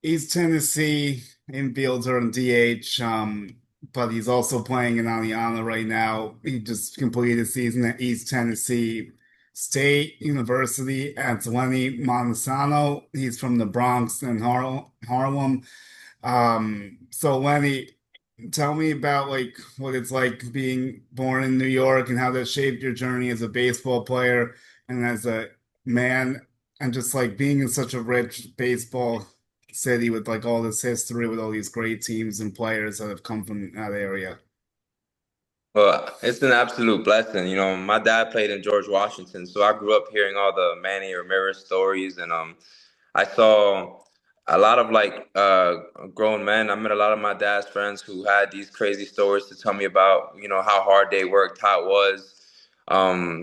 East Tennessee infielder and DH. But he's also playing in Oneonta right now. He just completed a season at East Tennessee State University at Lenny Montesano. He's from the Bronx and Harlem. So Lenny, tell me about like what it's like being born in New York and how that shaped your journey as a baseball player and as a man, and just like being in such a rich baseball city with like all this history with all these great teams and players that have come from that area. Well, it's an absolute blessing. My dad played in George Washington, so I grew up hearing all the Manny Ramirez stories, and I saw a lot of grown men. I met a lot of my dad's friends who had these crazy stories to tell me about, how hard they worked, how it was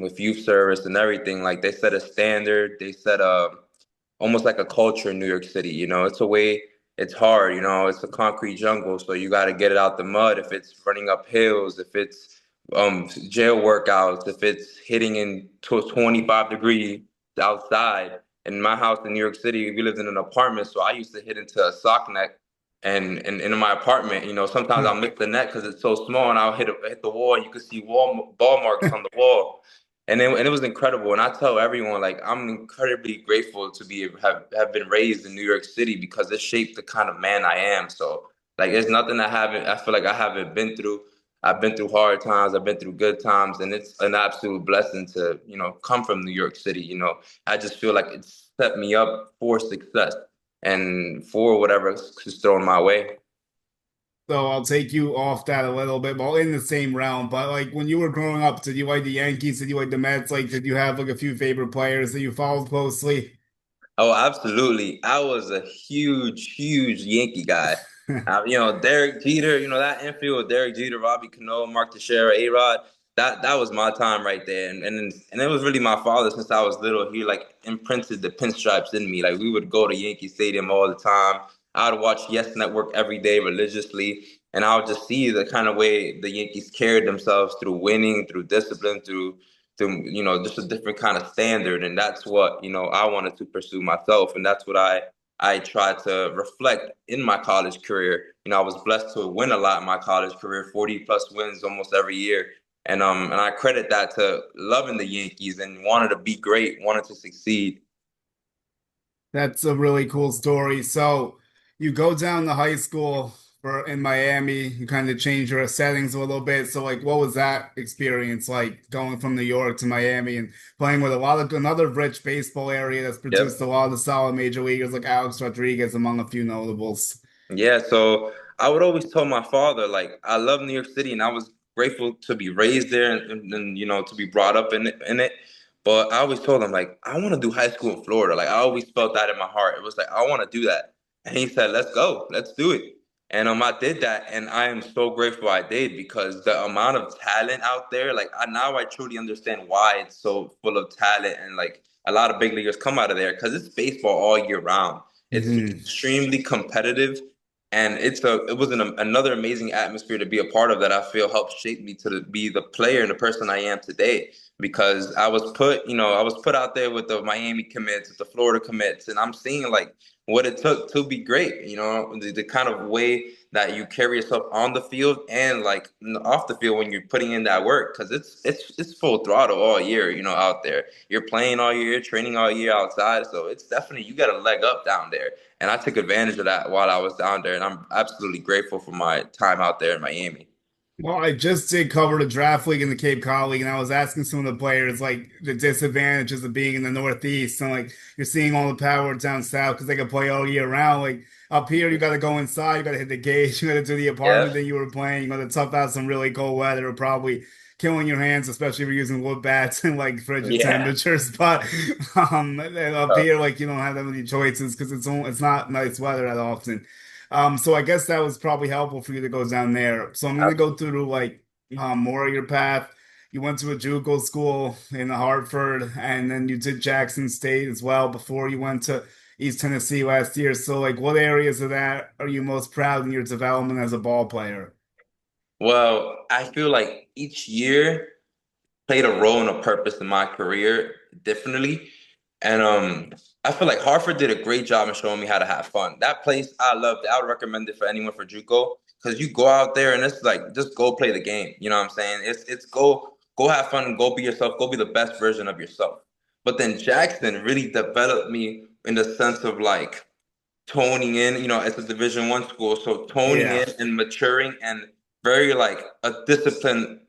with youth service and everything. Like they set a standard, they set a almost like a culture in New York City. It's a way, it's hard, it's a concrete jungle. So you got to get it out the mud. If it's running up hills, if it's jail workouts, if it's hitting in 25-degree outside. In my house in New York City, we lived in an apartment. So I used to hit into a sock net. And in my apartment, sometimes I'll miss the net because it's so small, and I'll hit the wall, and you can see ball marks on the wall, and it was incredible. And I tell everyone, like, I'm incredibly grateful to have been raised in New York City because it shaped the kind of man I am. So like there's nothing I feel like I haven't been through. I've been through hard times, I've been through good times, and it's an absolute blessing to, come from New York City. I just feel like it's set me up for success and for whatever is thrown my way. So I'll take you off that a little bit, but in the same realm. But like when you were growing up, did you like the Yankees? Did you like the Mets? Like, did you have like a few favorite players that you followed closely? Oh, absolutely. I was a huge Yankee guy. Derek Jeter, that infield, Derek Jeter, Robbie Cano, Mark Teixeira, A-Rod, that was my time right there. And it was really my father since I was little. He like imprinted the pinstripes in me. Like we would go to Yankee Stadium all the time. I would watch Yes Network every day religiously. And I would just see the kind of way the Yankees carried themselves through winning, through discipline, through just a different kind of standard, and that's what I wanted to pursue myself, and that's what I tried to reflect in my college career. I was blessed to win a lot in my college career, 40 plus wins almost every year, and I credit that to loving the Yankees and wanted to be great, wanted to succeed. That's a really cool story. So you go down to high school for in Miami, you kind of change your settings a little bit. So like what was that experience like going from New York to Miami and playing with a lot of another rich baseball area that's produced Yep. a lot of solid major leaguers like Alex Rodriguez among a few notables? Yeah, so I would always tell my father, like, I love New York City and I was grateful to be raised there and to be brought up in it. But I always told him, like, I want to do high school in Florida. Like, I always felt that in my heart. It was like, I want to do that. And he said, let's go, let's do it. And I did that, and I am so grateful I did because the amount of talent out there, like, now I truly understand why it's so full of talent and like a lot of big leaguers come out of there because it's baseball all year round. It's Hmm. extremely competitive, and it was another amazing atmosphere to be a part of that I feel helped shape me be the player and the person I am today. Because I was put out there with the Miami commits, with the Florida commits, and I'm seeing like what it took to be great. The kind of way that you carry yourself on the field and like off the field when you're putting in that work, because it's full throttle all year. Out there, you're playing all year, training all year outside, so it's definitely you got a leg up down there. And I took advantage of that while I was down there, and I'm absolutely grateful for my time out there in Miami. Well, I just did cover the draft league and the Cape Cod League, and I was asking some of the players like the disadvantages of being in the Northeast, and like you're seeing all the power down south because they can play all year round. Like up here, you got to go inside, you got to hit the gauge, you got to do the Yeah, apartment that you were playing, you got to tough out some really cold weather, probably killing your hands, especially if you're using wood bats and like frigid yeah. temperatures. But and up here, like you don't have that many choices because it's not nice weather that often. So I guess that was probably helpful for you to go down there. So I'm gonna go through like more of your path. You went to a JUCO school in Hartford, and then you did Jackson State as well before you went to East Tennessee last year. So like, what areas of that are you most proud in your development as a ball player? Well, I feel like each year played a role and a purpose in my career differently. And I feel like Hartford did a great job in showing me how to have fun. That place, I loved it. I would recommend it for anyone for JUCO because you go out there and it's like just go play the game. You know what I'm saying? It's go have fun, go be yourself, go be the best version of yourself. But then Jackson really developed me in the sense of like toning in, it's a Division 1 school, so toning Yeah. in and maturing and very like a discipline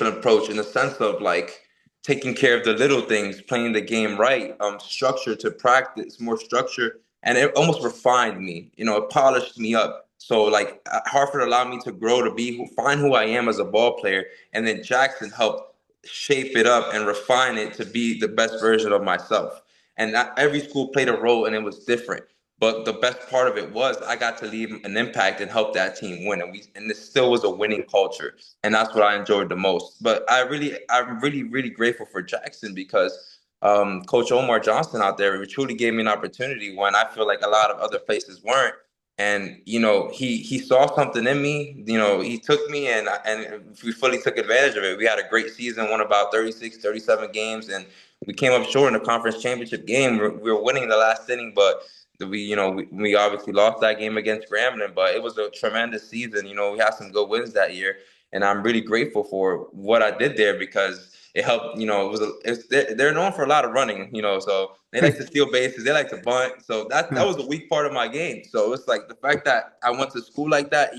approach in the sense of like taking care of the little things, playing the game right, structure to practice, more structure, and it almost refined me, it polished me up. So like Hartford allowed me to grow to find who I am as a ball player, and then Jackson helped shape it up and refine it to be the best version of myself. And not every school played a role and it was different. But the best part of it was I got to leave an impact and help that team win, and this still was a winning culture, and that's what I enjoyed the most. But I'm really grateful for Jackson because Coach Omar Johnson out there truly gave me an opportunity when I feel like a lot of other places weren't. And he saw something in me. He took me and we fully took advantage of it. We had a great season, won about 36, 37 games, and we came up short in the conference championship game. We were winning the last inning, but we obviously lost that game against Grambling, but it was a tremendous season. We had some good wins that year, and I'm really grateful for what I did there because it helped. They're known for a lot of running. So they like to steal bases, they like to bunt. So that was a weak part of my game. So it's like the fact that I went to school like that.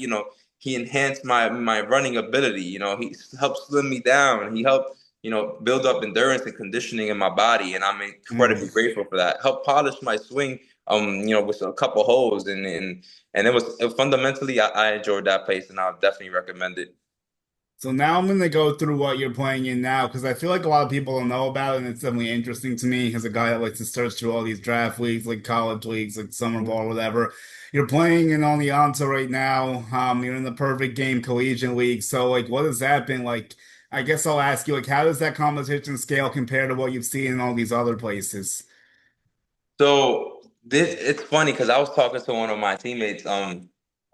He enhanced my running ability. He helped slim me down. He helped build up endurance and conditioning in my body, and I'm incredibly Nice. grateful for that. Helped polish my swing with a couple holes and it was fundamentally I enjoyed that place and I'll definitely recommend it. So now I'm going to go through what you're playing in now because I feel like a lot of people don't know about it, and it's definitely interesting to me as a guy that likes to search through all these draft leagues, like college leagues, like summer ball, whatever. You're playing in Oneonta right now. You're in the perfect game collegiate league. So like, what has that been like? I guess I'll ask you, like, how does that competition scale compare to what you've seen in all these other places? So this it's funny because I was talking to one of my teammates.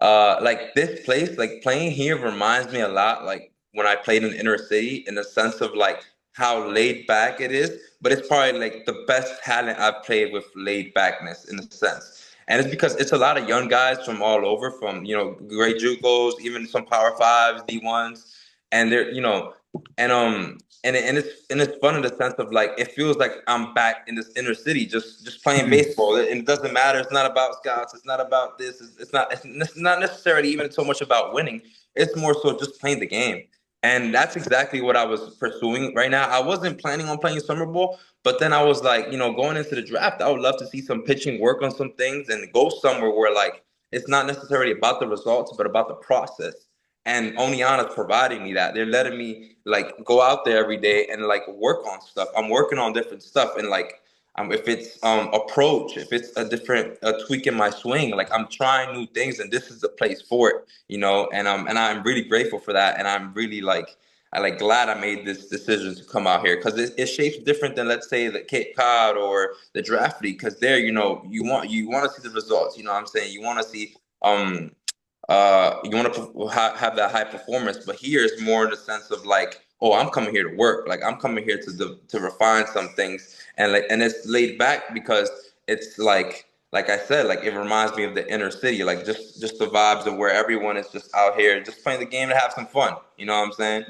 Like this place, like playing here reminds me a lot like when I played in the inner city in the sense of like how laid back it is. But it's probably like the best talent I've played with laid backness in a sense. And it's because it's a lot of young guys from all over, from great JUCOs, even some Power Fives, D1s, and they're and it's fun in the sense of like it feels like I'm back in this inner city just playing baseball, and it doesn't matter. It's not about scouts. It's not about this. It's not necessarily even so much about winning. It's more so just playing the game, and that's exactly what I was pursuing right now. I wasn't planning on playing summer ball, but then I was like, going into the draft, I would love to see some pitching, work on some things, and go somewhere where like it's not necessarily about the results, but about the process. And Oneonta's providing me that. They're letting me like go out there every day and like work on stuff. I'm working on different stuff and like if it's approach, if it's a different tweak in my swing, like I'm trying new things and this is the place for it. And I'm really grateful for that. And I'm really like I like glad I made this decision to come out here because it shapes different than let's say the Cape Cod or the draft league because there you want to see the results. You know what I'm saying? You want to see you want to have that high performance, but here it's more in the sense of like, oh, I'm coming here to work. Like I'm coming here to refine some things, and it's laid back because it's like I said, like it reminds me of the inner city, like just the vibes of where everyone is just out here just playing the game to have some fun. You know what I'm saying?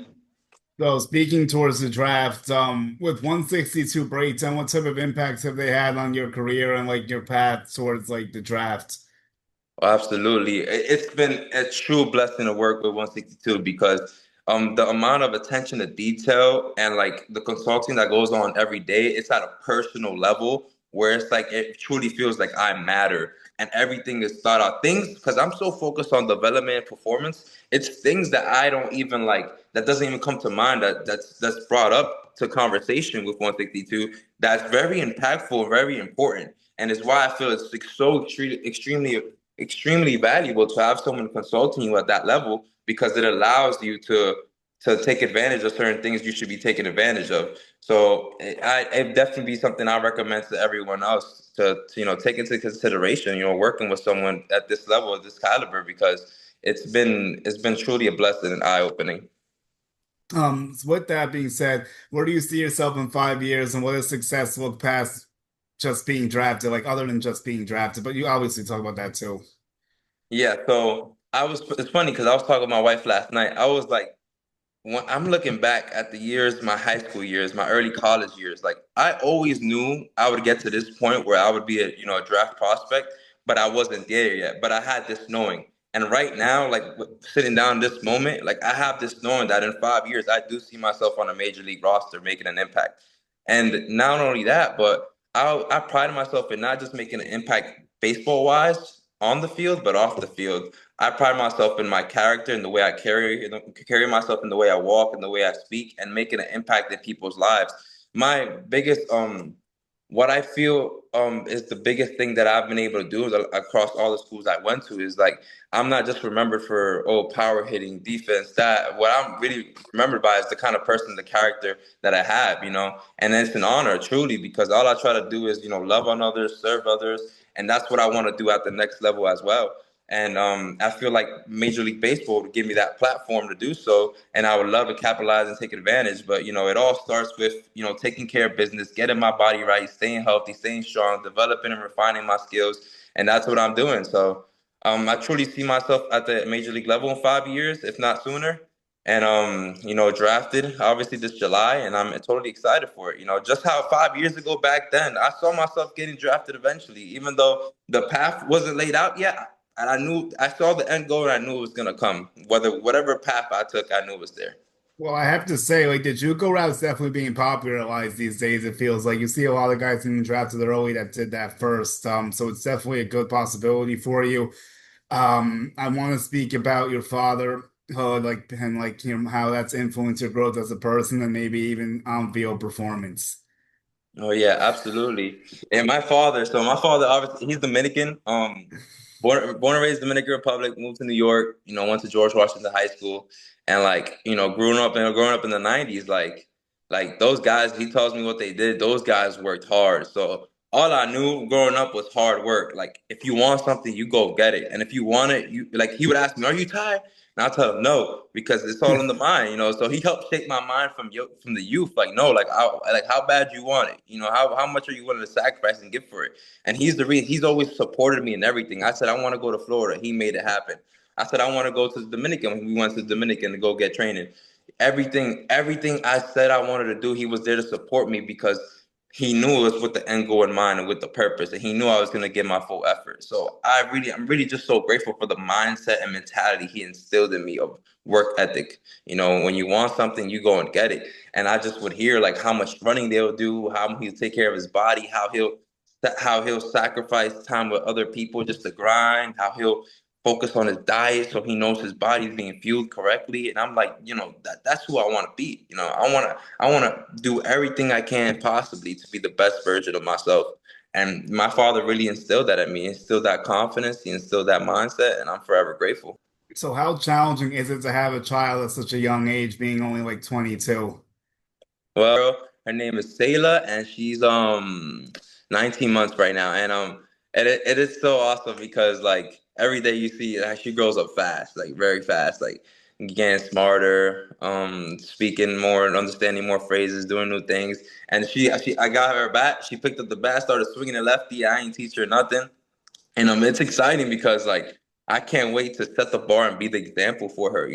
So speaking towards the draft, with 162 breakdown, what type of impacts have they had on your career and like your path towards like the draft? Oh, absolutely. It's been a true blessing to work with 162 because the amount of attention to detail and like the consulting that goes on every day, it's at a personal level where it's like it truly feels like I matter and everything is thought out. Things because I'm so focused on development and performance, it's things that I don't even like that doesn't even come to mind that's brought up to conversation with 162 that's very impactful, very important. And it's why I feel it's like so extremely valuable to have someone consulting you at that level because it allows you to take advantage of certain things you should be taking advantage of. So it definitely be something I recommend to everyone else to take into consideration. Working with someone at this level, at this caliber, because it's been truly a blessing and eye opening. So with that being said, where do you see yourself in 5 years and what does success look past? just being drafted, like other than just being drafted, but you obviously talk about that too. Yeah, so it's funny because I was talking to my wife last night. I was like, when I'm looking back at the years, my high school years, my early college years, like I always knew I would get to this point where I would be a draft prospect, but I wasn't there yet. But I had this knowing. And right now, like sitting down this moment, like I have this knowing that in 5 years, I do see myself on a major league roster making an impact. And not only that, but I pride myself in not just making an impact baseball wise on the field, but off the field. I pride myself in my character and the way I carry myself and the way I walk and the way I speak and making an impact in people's lives. My biggest what I feel is the biggest thing that I've been able to do is across all the schools I went to is like I'm not just remembered for power hitting defense. That what I'm really remembered by is the kind of person, the character that I have, and it's an honor truly because all I try to do is love on others, serve others, and that's what I want to do at the next level as well. And I feel like Major League Baseball would give me that platform to do so, and I would love to capitalize and take advantage. But it all starts with taking care of business, getting my body right, staying healthy, staying strong, developing and refining my skills, and that's what I'm doing. So I truly see myself at the Major League level in 5 years, if not sooner. And drafted obviously this July, and I'm totally excited for it. Just how 5 years ago back then, I saw myself getting drafted eventually, even though the path wasn't laid out yet. And I saw the end goal and I knew it was gonna come. Whatever path I took, I knew it was there. Well, I have to say, like the JUCO route is definitely being popularized these days. It feels like you see a lot of guys being drafted early that did that first. So it's definitely a good possibility for you. I want to speak about your father, like and like how that's influenced your growth as a person and maybe even on-field performance. Oh yeah, absolutely. And my father obviously he's Dominican. Born and raised Dominican Republic, moved to New York, went to George Washington High School, and like, growing up in the 90s, like those guys, he tells me what they did, those guys worked hard. So all I knew growing up was hard work. Like if you want something, you go get it. And if you want it, you like he would ask me, "Are you tired?" And I'll tell him no, because it's all in the mind. So he helped shape my mind from the youth. Like no, like how bad you want it. How much are you willing to sacrifice and give for it? And he's the reason. He's always supported me in everything. I said I want to go to Florida. He made it happen. I said I want to go to the Dominican. We went to the Dominican to go get training. Everything I said I wanted to do, he was there to support me because he knew it was with the end goal in mind and with the purpose, and he knew I was going to give my full effort. So I'm really just so grateful for the mindset and mentality he instilled in me of work ethic. When you want something, you go and get it. And I just would hear like how much running they'll do, how he'll take care of his body, how he'll sacrifice time with other people just to grind, how he'll focus on his diet so he knows his body's being fueled correctly. And I'm like, that's who I want to be. I want to do everything I can possibly to be the best version of myself. And my father really instilled that in me, instilled that confidence, he instilled that mindset, and I'm forever grateful. So how challenging is it to have a child at such a young age, being only like 22? Well, her name is Sayla, and she's 19 months right now, and it is so awesome because like every day you see she grows up fast, like very fast, like getting smarter, speaking more, understanding more phrases, doing new things. And she I got her a bat. She picked up the bat, started swinging it lefty. I ain't teach her nothing. And it's exciting because like I can't wait to set the bar and be the example for her,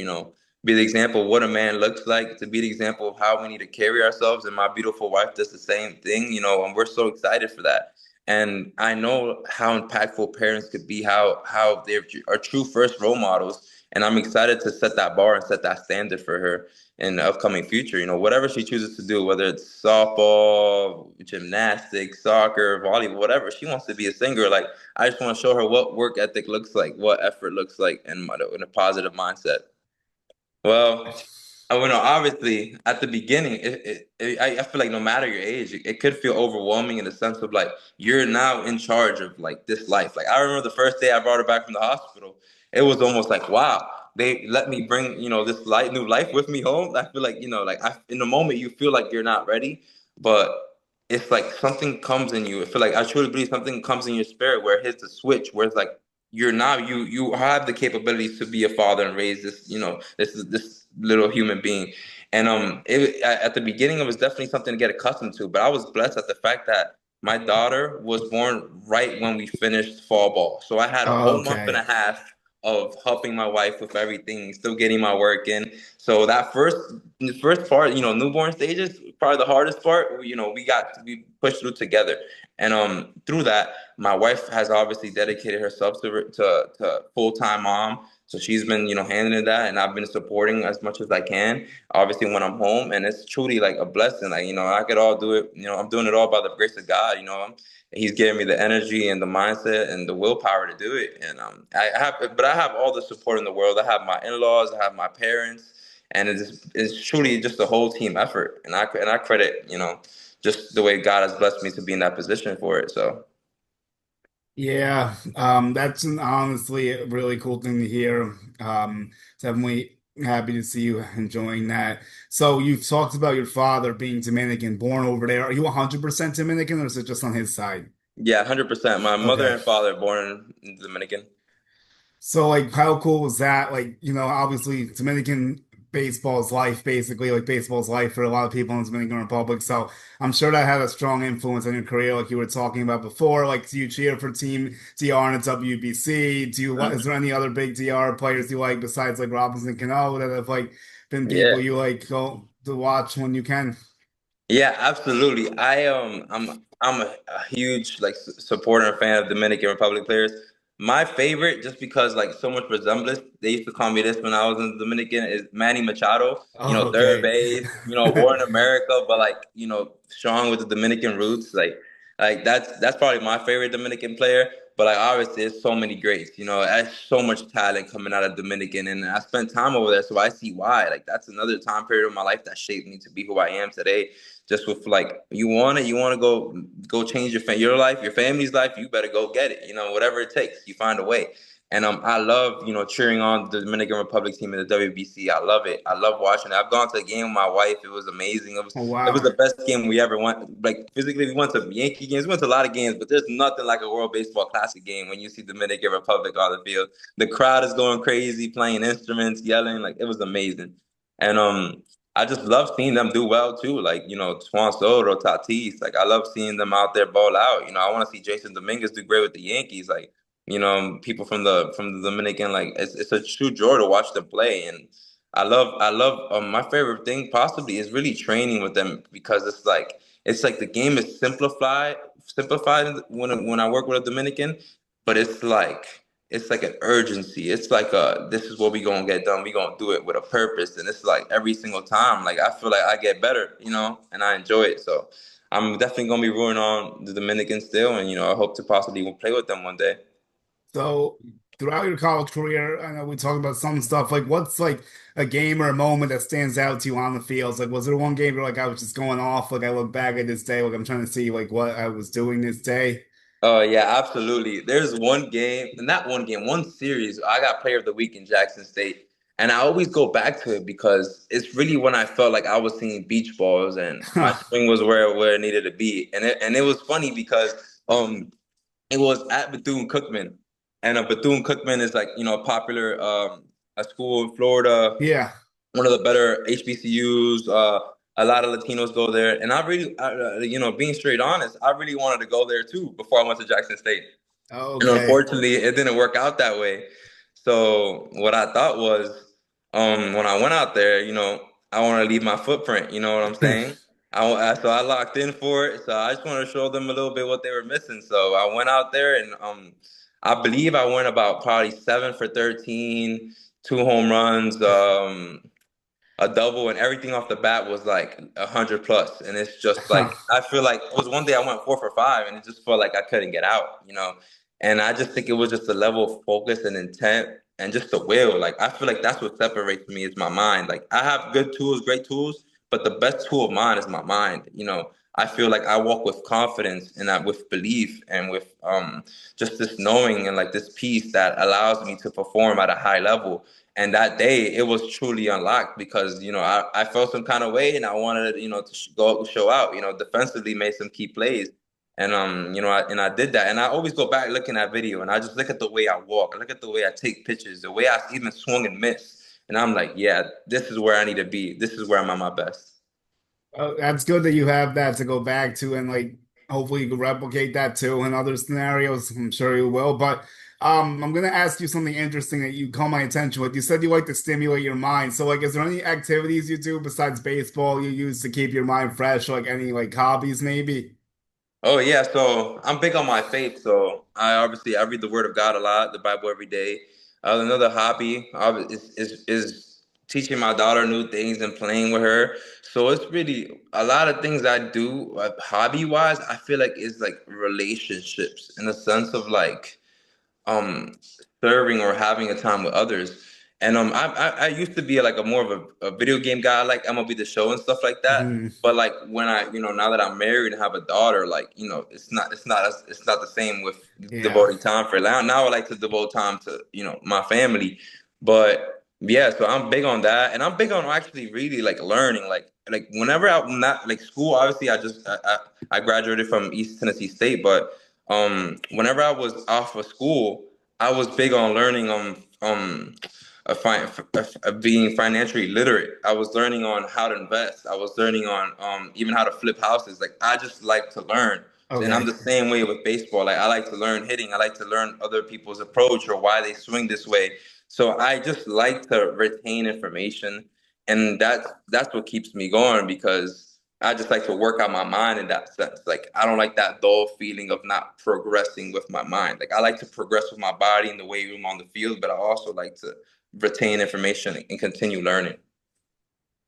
be the example of what a man looks like, to be the example of how we need to carry ourselves. And my beautiful wife does the same thing, and we're so excited for that. And I know how impactful parents could be, how they are true first role models. And I'm excited to set that bar and set that standard for her in the upcoming future. Whatever she chooses to do, whether it's softball, gymnastics, soccer, volleyball, whatever, she wants to be a singer. Like I just want to show her what work ethic looks like, what effort looks like, and in a positive mindset. Well, obviously at the beginning, I feel like no matter your age, it could feel overwhelming in the sense of like you're now in charge of like this life. Like I remember the first day I brought her back from the hospital, it was almost like wow, they let me bring this new life with me home. I feel like in the moment you feel like you're not ready, but it's like something comes in you. I feel like I truly believe something comes in your spirit where it hits a switch where it's like you have the capabilities to be a father and raise this little human being. And at the beginning it was definitely something to get accustomed to, but I was blessed at the fact that my daughter was born right when we finished fall ball. So I had a whole month and Okay. a half of helping my wife with everything, still getting my work in. So that first part, newborn stages, probably the hardest part. We pushed through together, and through that, my wife has obviously dedicated herself to full time mom. So she's been, handling that, and I've been supporting as much as I can. Obviously, when I'm home, and it's truly like a blessing. Like, I could all do it. I'm doing it all by the grace of God. He's giving me the energy and the mindset and the willpower to do it. And I have all the support in the world. I have my in-laws, I have my parents, and it's truly just a whole team effort. And I credit, just the way God has blessed me to be in that position for it. So. Yeah, that's honestly a really cool thing to hear. Definitely happy to see you enjoying that. So you've talked about your father being Dominican, born over there. Are you 100% Dominican or is it just on his side? Yeah, 100%. My mother Okay. and father born in Dominican. So like how cool was that? Like, obviously Dominican baseball's life, basically, like baseball's life for a lot of people in the Dominican Republic. So I'm sure that had a strong influence on your career, like you were talking about before. Like, do you cheer for Team DR in the WBC? Is there any other big DR players you like besides like Robinson Cano that have like been people Yeah. you like go to watch when you can? Yeah, absolutely. I'm a huge like supporter and fan of Dominican Republic players. My favorite, just because like so much resemblance, they used to call me this when I was in the Dominican, is Manny Machado. Oh, Third okay. base. Born in America, but like strong with the Dominican roots. Like that's probably my favorite Dominican player. But like obviously, there's so many greats. There's so much talent coming out of Dominican, and I spent time over there, so I see why. Like that's another time period of my life that shaped me to be who I am today. Just with like you want to go change your life, your family's life, you better go get it. Whatever it takes, you find a way. And I love cheering on the Dominican Republic team in the WBC. I love it. I love watching it. I've gone to a game with my wife. It was amazing. It was Oh, it was wow. the best game we ever went. Like physically, we went to Yankee games. We went to a lot of games, but there's nothing like a World Baseball Classic game when you see Dominican Republic on the field. The crowd is going crazy, playing instruments, yelling. Like it was amazing. And I just love seeing them do well too. Like, Juan Soto, Tatis. Like I love seeing them out there ball out. I want to see Jason Dominguez do great with the Yankees. Like, people from the Dominican, like it's a true joy to watch them play. And I love my favorite thing possibly is really training with them because it's like the game is simplified when I work with a Dominican, but it's like an urgency. It's like this is what we gonna get done. We gonna do it with a purpose, and it's like every single time. Like I feel like I get better, and I enjoy it. So I'm definitely gonna be rooting on the Dominicans still, and I hope to possibly play with them one day. So throughout your college career, I know we talked about some stuff. Like, what's like a game or a moment that stands out to you on the fields? Like, was there one game where like I was just going off? Like, I look back at this day, like I'm trying to see like what I was doing this day. Oh yeah, absolutely. There's one game, not one game, one series. I got Player of the Week in Jackson State, and I always go back to it because it's really when I felt like I was seeing beach balls and my swing was where it needed to be. And it was funny because it was at Bethune-Cookman, and Bethune-Cookman is like a popular a school in Florida, Yeah. one of the better HBCUs. A lot of Latinos go there, and being straight honest, I really wanted to go there too before I went to Jackson State. And Okay. unfortunately, it didn't work out that way. So what I thought was, when I went out there, I want to leave my footprint. You know what I'm saying? So I locked in for it. So I just want to show them a little bit what they were missing. So I went out there, and I believe I went about probably 7 for 13, 2 home runs, a double, and everything off the bat was like 100 plus. And it's just like I feel like it was one day I went 4 for 5, and it just felt like I couldn't get out. And I just think it was just a level of focus and intent and just the will. Like I feel like that's what separates me is my mind. Like I have good tools, great tools, but the best tool of mine is my mind. I feel like I walk with confidence and with belief and with just this knowing and like this peace that allows me to perform at a high level. And that day, it was truly unlocked because I felt some kind of way, and I wanted to go show out. Defensively made some key plays, and I did that. And I always go back looking at video, and I just look at the way I walk, I look at the way I take pictures, the way I even swung and missed, and I'm like, yeah, this is where I need to be. This is where I'm at my best. Oh, that's good that you have that to go back to and like. hopefully you can replicate that too in other scenarios. I'm sure you will. But I'm gonna ask you something interesting that you caught my attention with. You said you like to stimulate your mind. So like, is there any activities you do besides baseball you use to keep your mind fresh? Like any like hobbies maybe? Oh yeah, so I'm big on my faith. So I read the Word of God a lot, the Bible every day. Another hobby is teaching my daughter new things and playing with her. So it's really a lot of things I do hobby wise. I feel like it's like relationships in the sense of like um serving or having a time with others. And I used to be like a more of a video game guy. I like MLB The Show and stuff like that. Mhm. But like when now that I'm married and have a daughter, like it's not the same with Yeah. devoting time for now. I like to devote time to my family. But yeah, so I'm big on that, and I'm big on actually really like learning. Like whenever I'm not like school, obviously I graduated from East Tennessee State, but whenever I was off of school, I was big on learning being financially literate. I was learning on how to invest. I was learning on even how to flip houses. Like I just like to learn. And I'm Okay. the same way with baseball. Like I like to learn hitting. I like to learn other people's approach or why they swing this way. So I just like to retain information, and that's what keeps me going because I just like to work out my mind in that sense. Like I don't like that dull feeling of not progressing with my mind. Like I like to progress with my body in the weight room on the field, but I also like to retain information and continue learning.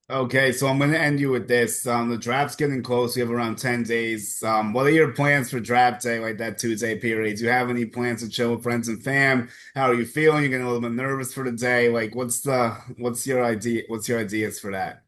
Okay, so I'm going to end you with this. The draft's getting close. We have around 10 days. What are your plans for draft day, like that 2 day period? Do you have any plans to chill with friends and fam? How are you feeling? You're getting a little bit nervous for the day. Like, what's your idea? What's your ideas for that?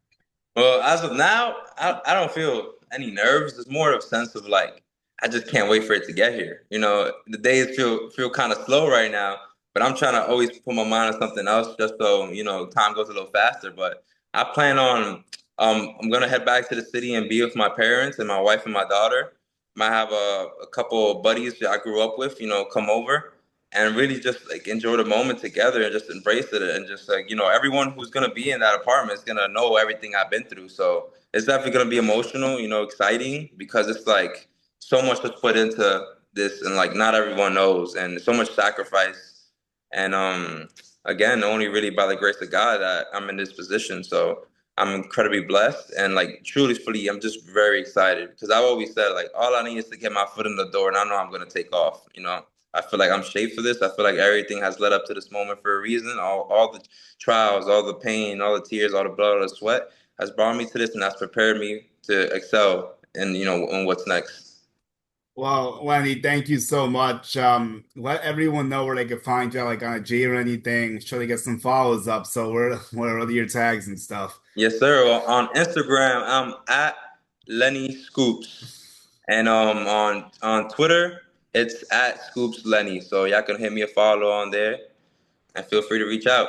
Well, as of now, I don't feel any nerves. It's more of a sense of like I just can't wait for it to get here. The days feel kind of slow right now, but I'm trying to always put my mind on something else just so time goes a little faster. But I plan on I'm gonna head back to the city and be with my parents and my wife and my daughter. Might have a couple of buddies that I grew up with, come over and really just like enjoy the moment together and just embrace it and just like everyone who's gonna be in that apartment is gonna know everything I've been through. So it's definitely gonna be emotional, exciting because it's like so much was put into this and like not everyone knows and so much sacrifice and again only really by the grace of God that I'm in this position. So I'm incredibly blessed and like truly I'm just very excited because I've always said like all I need is to get my foot in the door and I know I'm gonna take off. I feel like I'm shaped for this. I feel like everything has led up to this moment for a reason. All the trials, all the pain, all the tears, all the blood, all the sweat has brought me to this and has prepared me to excel and in what's next. Well, Lenny, thank you so much. Let everyone know where they can find you, like on a G or anything. Sure to get some follows up. So where are your tags and stuff? Yes, sir. Well, on Instagram, I'm at Lenny Scoops. And on Twitter, it's at Scoops Lenny. So y'all can hit me a follow on there and feel free to reach out.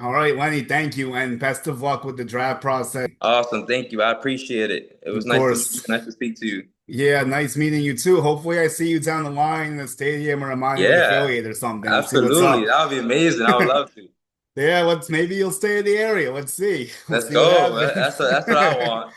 All right, Lenny, thank you, and best of luck with the draft process. Awesome. Thank you. I appreciate it. It was Of course. nice to speak to you. Yeah, nice meeting you too. Hopefully, I see you down the line in the stadium or a minor league Yeah, affiliate or something. Let's see what's absolutely. up. That would be amazing. I would love to. Yeah, let's maybe you'll stay in the area. Let's see. We'll Let's see what go. happens. That's what I want.